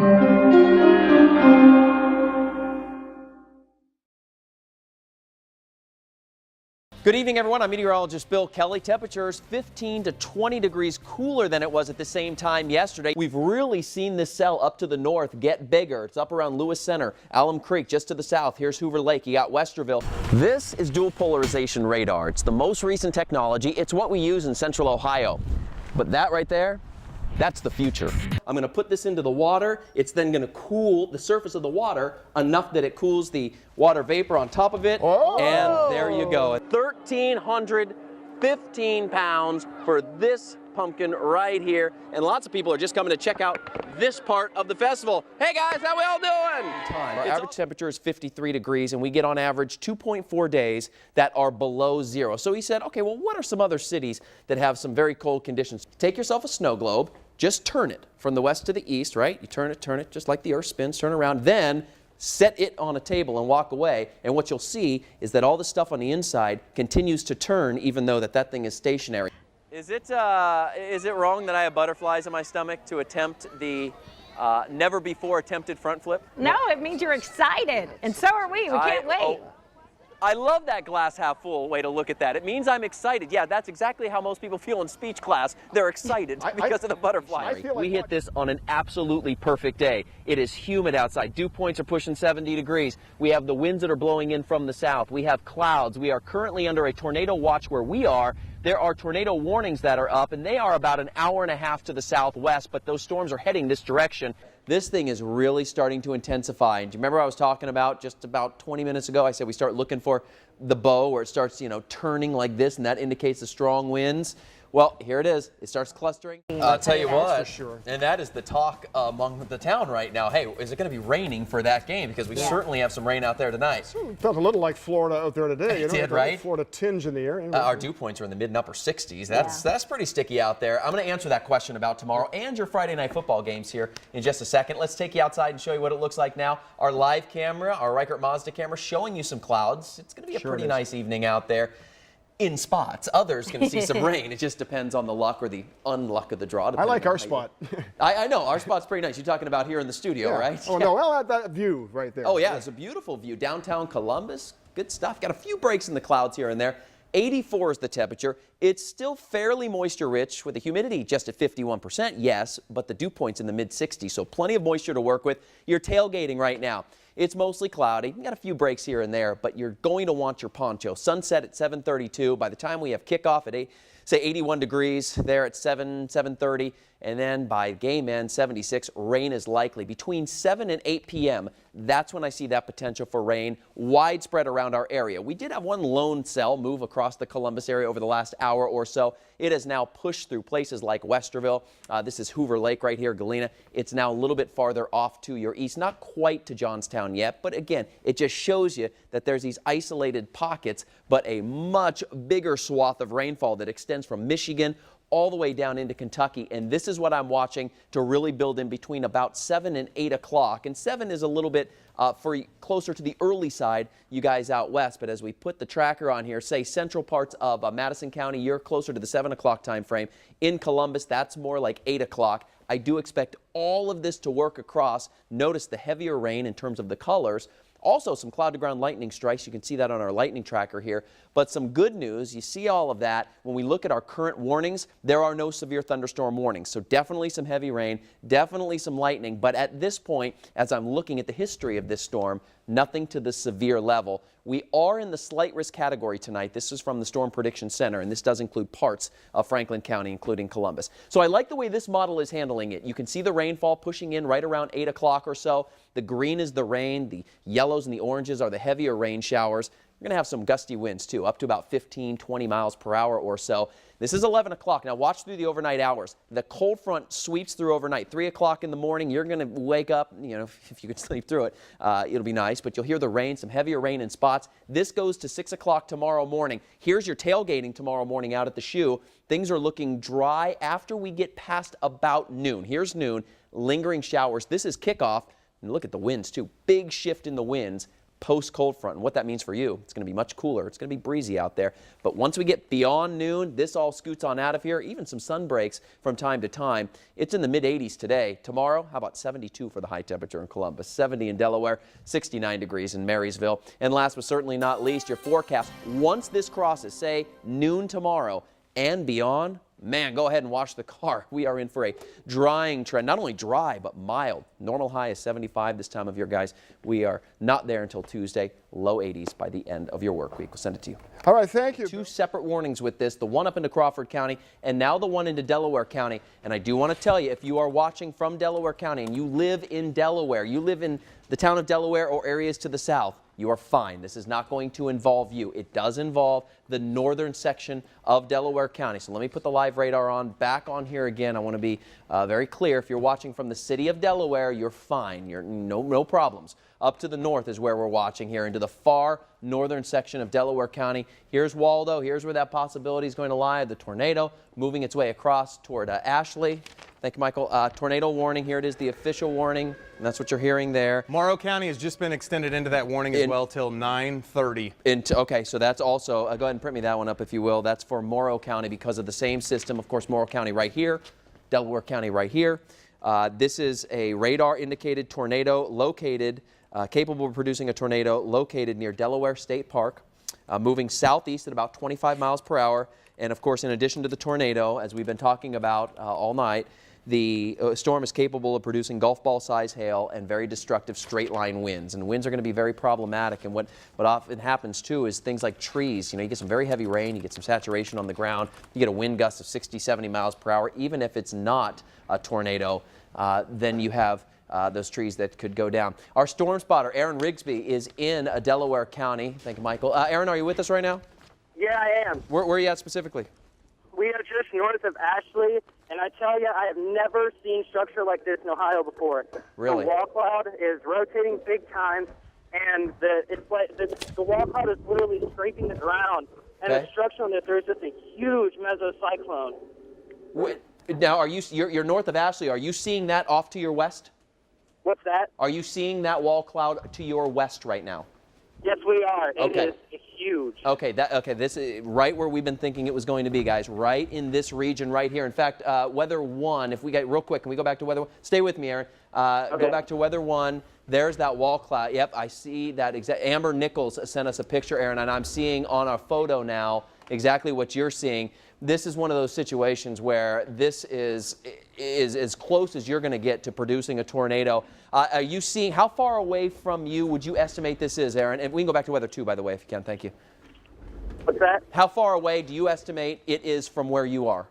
Good evening, everyone. I'm meteorologist Bill Kelly. Temperatures 15 to 20 degrees cooler than it was at the same time yesterday. We've really seen this cell up to the north get bigger. It's up around Lewis Center, Alum Creek just to the south. Here's Hoover Lake. You got Westerville. This is dual polarization radar. It's the most recent technology. It's what we use in central Ohio. But that right there, that's the future. I'm going to put this into the water. It's then going to cool the surface of the water enough that it cools the water vapor on top of it. Oh. And there you go. 1,315 pounds for this pumpkin right here. And lots of people are just coming to check out this part of the festival. Hey guys, how we all doing? Our average temperature is 53 degrees and we get on average 2.4 days that are below zero. So he said, okay, well, what are some other cities that have some very cold conditions? Take yourself a snow globe, just turn it from the west to the east, right? You turn it just like the earth spins, turn around, then set it on a table and walk away, and what you'll see is that all the stuff on the inside continues to turn even though that thing is stationary. Is it wrong that I have butterflies in my stomach to attempt the never before attempted front flip? No, it means you're excited, and so are we. We can't wait. I love that glass half full way to look at that. It means I'm excited. Yeah, that's exactly how most people feel in speech class. They're excited because of the butterfly. We hit this on an absolutely perfect day. It is humid outside. Dew points are pushing 70 degrees. We have the winds that are blowing in from the south. We have clouds. We are currently under a tornado watch where we are. There are tornado warnings that are up, and they are about an hour and a half to the southwest, but those storms are heading this direction. This thing is really starting to intensify. And do you remember I was talking about just about 20 minutes ago? I said we start looking for the bow where it starts, turning like this, and that indicates the strong winds. Well, here it is. It starts clustering. I'll tell you what, and that is the talk among the town right now. Hey, is it going to be raining for that game? Because we certainly have some rain out there tonight. So it felt a little like Florida out there today. It did, right? Florida tinge in the air. Our dew points are in the mid and upper 60s. That's pretty sticky out there. I'm going to answer that question about tomorrow and your Friday night football games here in just a second. Let's take you outside and show you what it looks like now. Our live camera, our Reichert Mazda camera, showing you some clouds. It's going to be a pretty nice evening out there. In spots. Others can see some rain. It just depends on the luck or the unluck of the draw. I like our spot. I know. Our spot's pretty nice. You're talking about here in the studio, right? Oh, no. Well, that view right there. Oh, yeah. It's a beautiful view. Downtown Columbus. Good stuff. Got a few breaks in the clouds here and there. 84 is the temperature. It's still fairly moisture rich with the humidity just at 51%, yes, but the dew point's in the mid 60s, so plenty of moisture to work with. You're tailgating right now. It's mostly cloudy. You got a few breaks here and there, but you're going to want your poncho. Sunset at 7:32. By the time we have kickoff at say 81 degrees there at 7:30, and then by game end 76, rain is likely between 7 and 8 p.m. That's when I see that potential for rain widespread around our area. We did have one lone cell move across the Columbus area over the last hour or so. It has now pushed through places like Westerville. This is Hoover Lake right here, Galena. It's now a little bit farther off to your east, not quite to Johnstown yet, but again, it just shows you that there's these isolated pockets, but a much bigger swath of rainfall that extends from Michigan all the way down into Kentucky, and this is what I'm watching to really build in between about 7 and 8 o'clock. And 7 is a little bit closer to the early side, you guys out west, but as we put the tracker on here, say central parts of Madison County, you're closer to the 7 o'clock time frame. In Columbus, that's more like 8 o'clock. I do expect all of this to work across. Notice the heavier rain in terms of the colors. Also, some cloud-to-ground lightning strikes. You can see that on our lightning tracker here. But some good news, you see all of that. When we look at our current warnings, there are no severe thunderstorm warnings. So definitely some heavy rain, definitely some lightning. But at this point, as I'm looking at the history of this storm, nothing to the severe level. We are in the slight risk category tonight. This is from the Storm Prediction Center, and this does include parts of Franklin County, including Columbus. So I like the way this model is handling it. You can see the rainfall pushing in right around 8 o'clock or so. The green is the rain. The yellows and the oranges are the heavier rain showers. We're going to have some gusty winds, too, up to about 15, 20 miles per hour or so. This is 11 o'clock. Now, watch through the overnight hours. The cold front sweeps through overnight. 3 o'clock in the morning, you're going to wake up, if you could sleep through it, it'll be nice. But you'll hear the rain, some heavier rain in spots. This goes to 6 o'clock tomorrow morning. Here's your tailgating tomorrow morning out at the shoe. Things are looking dry after we get past about noon. Here's noon, lingering showers. This is kickoff. And look at the winds, too. Big shift in the winds. post-cold front. And what that means for you, it's going to be much cooler. It's going to be breezy out there. But once we get beyond noon, this all scoots on out of here. Even some sun breaks from time to time. It's in the mid-80s today. Tomorrow, how about 72 for the high temperature in Columbus, 70 in Delaware, 69 degrees in Marysville. And last but certainly not least, your forecast. Once this crosses, say, noon tomorrow and beyond, man, go ahead and wash the car. We are in for a drying trend. Not only dry, but mild. Normal high is 75 this time of year, guys. We are not there until Tuesday. Low 80s by the end of your work week. We'll send it to you. All right, thank you. Two separate warnings with this, the one up into Crawford County and now the one into Delaware County. And I do want to tell you, if you are watching from Delaware County and you live in Delaware, you live in the town of Delaware or areas to the south, you are fine. This is not going to involve you. It does involve the northern section of Delaware County. So let me put the live radar on, back on here again. I want to be very clear. If you're watching from the city of Delaware, you're fine. You're no problems. Up to the north is where we're watching here, into the far northern section of Delaware County. Here's Waldo. Here's where that possibility is going to lie. The tornado moving its way across toward Ashley. Thank you, Michael. Tornado warning. Here it is, the official warning. And that's what you're hearing there. Morrow County has just been extended into that warning as well till 9:30. Okay, so that's also, go ahead and print me that one up if you will. That's for Morrow County because of the same system. Of course, Morrow County right here, Delaware County right here. This is a radar indicated tornado located, capable of producing a tornado located near Delaware State Park, moving southeast at about 25 miles per hour. And of course, in addition to the tornado, as we've been talking about all night, the storm is capable of producing golf ball size hail and very destructive straight line winds. And winds are going to be very problematic. And what often happens too is things like trees. You know, you get some very heavy rain, you get some saturation on the ground, you get a wind gust of 60, 70 miles per hour. Even if it's not a tornado, then you have those trees that could go down. Our storm spotter, Aaron Rigsby, is in Delaware County. Thank you, Michael. Aaron, are you with us right now? Yeah, I am. Where are you at specifically? We are just north of Ashley, and I tell you, I have never seen structure like this in Ohio before. Really? The wall cloud is rotating big time, and the wall cloud is literally scraping the ground. And Okay. the structure on this, there's just a huge mesocyclone. Now, you're north of Ashley. Are you seeing that off to your west? What's that? Are you seeing that wall cloud to your west right now? Yes, we are. Okay. It is huge. Okay, this is right where we've been thinking it was going to be, guys. Right in this region, right here. In fact, weather 1. If we get real quick, can we go back to weather 1? Stay with me, Aaron. Okay. Go back to weather 1. There's that wall cloud. Yep, I see that exact. Amber Nichols sent us a picture, Aaron, and I'm seeing on our photo now exactly what you're seeing. This is one of those situations where this is as close as you're going to get to producing a tornado. Are you seeing, how far away from you would you estimate this is, Aaron? And we can go back to weather 2, by the way, if you can. Thank you. What's that? How far away do you estimate it is from where you are?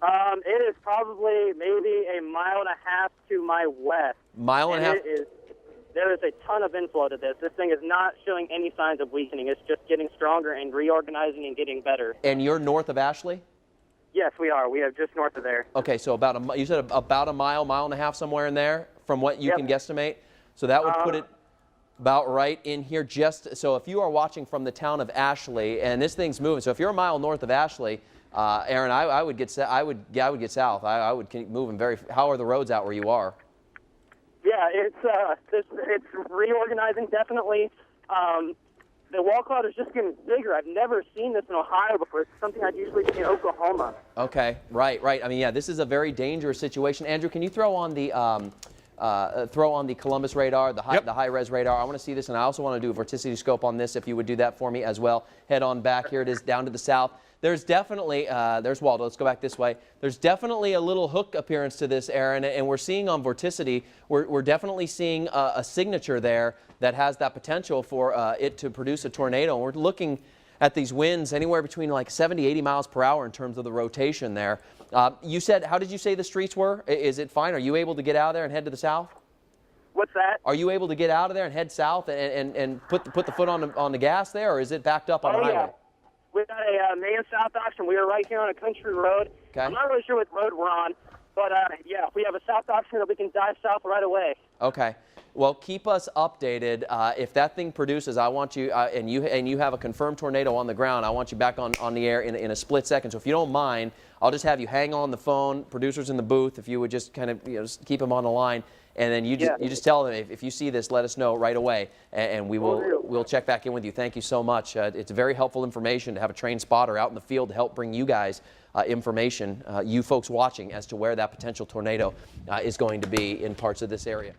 It is probably maybe a mile and a half to my west. Mile and a half? There is a ton of inflow to this. This thing is not showing any signs of weakening. It's just getting stronger and reorganizing and getting better. And you're north of Ashley? Yes, we are. We are just north of there. Okay, so you said about a mile and a half, somewhere in there, from what you Yep. can guesstimate. So that would put it about right in here. So if you are watching from the town of Ashley, and this thing's moving, so if you're a mile north of Ashley, Aaron, I would get south. I would keep moving very. How are the roads out where you are? Yeah, it's reorganizing definitely. The wall cloud is just getting bigger. I've never seen this in Ohio before. It's something I'd usually see in Oklahoma. Okay, right. I mean, yeah, this is a very dangerous situation. Andrew, can you throw on the Columbus radar, the high-res radar? I want to see this, and I also want to do a vorticity scope on this, if you would do that for me as well. Head on back. Here it is, down to the south. There's definitely, there's Waldo. Let's go back this way. There's definitely a little hook appearance to this, Aaron, and we're seeing on vorticity, we're definitely seeing a signature there that has that potential for it to produce a tornado. And we're looking at these winds anywhere between like 70, 80 miles per hour in terms of the rotation there. You said, how did you say the streets were? Is it fine? Are you able to get out of there and head to the south? What's that? Are you able to get out of there and head south and put the foot on the gas there, or is it backed up on the highway? Yeah. We got a main south option. We are right here on a country road. Okay. I'm not really sure what road we're on, but yeah, we have a south option that we can dive south right away. Okay. Well, keep us updated. If that thing produces, I want you, and you have a confirmed tornado on the ground, I want you back on the air in a split second. So if you don't mind, I'll just have you hang on the phone, producers in the booth, if you would just kind of just keep them on the line. and then you just tell them if you see this, let us know right away, and we'll check back in with you. Thank you so much. It's very helpful information to have a trained spotter out in the field to help bring you guys information, you folks watching, as to where that potential tornado is going to be in parts of this area.